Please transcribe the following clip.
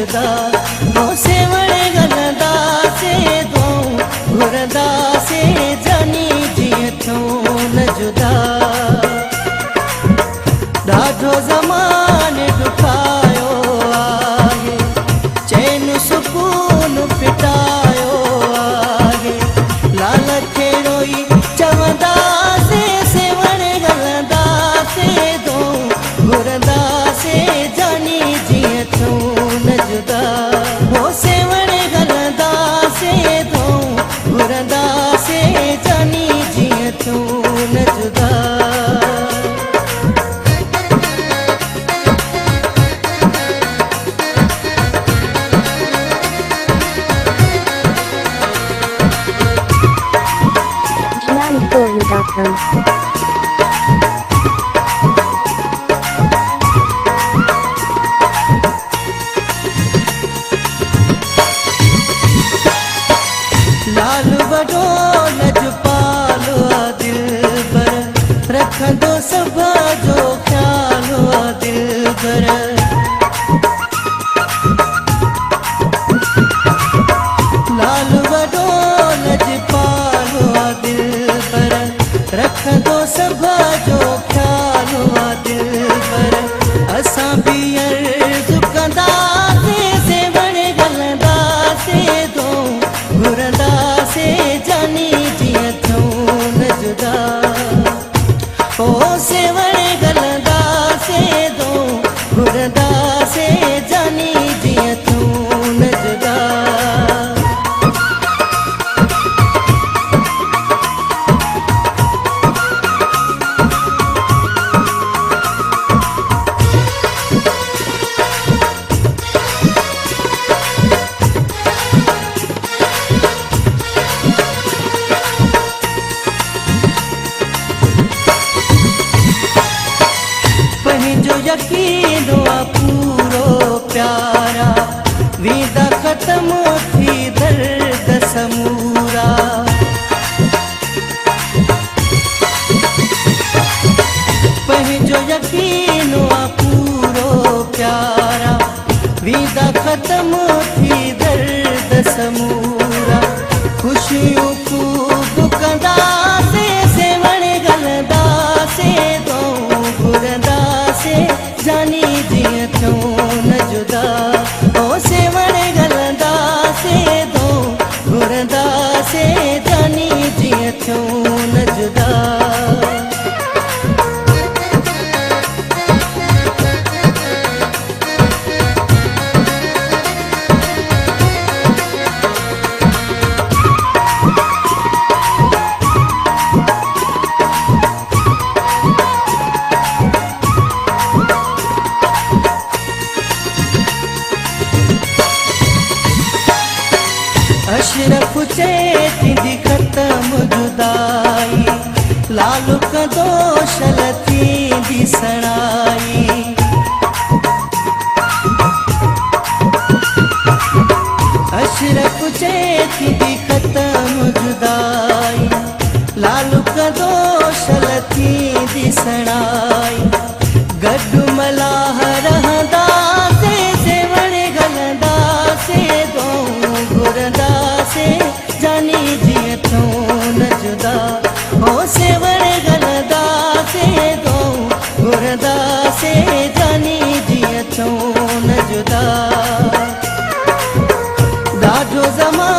जुदा हो सेवण गलंदा से दो घुरंदा से जानी जीअं थियूं न जुदा ॾाढो ज़माने ॾुखायो आहे चैन सुकून फिटायो आहे लाल खे रोई चवंदा से सेवण गलंदा से दो घुरंदा से जानी जीअं थियूं न जुदा हो सेवण गलंदा से दो घुरंदा से जानी जीअं थियूं न जुदा लाल वॾो लजपालो आ दिलबर रखंदो सभ जो ख़्यालो आ दिलबर लाल वॾो लजपालो आ दिलबर रखंदो सभ जो ख़्यालो आ दिलबर असां बि अर्ज़ु कंदासीं सेवण गलंदासीं दो घुरंदा से जानी जीअं थियूं न जुदा ओ सेवण गलंदा से दो घुरंदा से जानी जीअं थियूं न जुदा पंहिंजो यकीन आ पूरो प्यारा वेंदा ख़त्म थी दर्द समूरा पंहिंजो यकीन आ पूरो प्यारा वेंदा ख़त्म थी दर्द समूरा ख़ुशियूं ख़ूब कंदासीं सेवण गलंदासीं दो घुरंदा से जानी जीअं थियूं न जुदा ओ सेवण गलंदा से दो घुरंदा से जानी जीअं थियूं न जुदा अशरफ चए थींदी ख़त्म जुदाई लाल कंदो शल थींदी सणाई अशरफ चए थींदी ख़त्म जुदाई लाल कंदो शल थींदी सणाई गॾु मलाह रहंदासीं सेवण गलंदासीं दो घुरंदा से जानी जीअं थियूं न जुदा हो सेवण गलंदा से दो घुरंदा से जानी जीअं थियूं न जुदा ॾाढो ज़मानो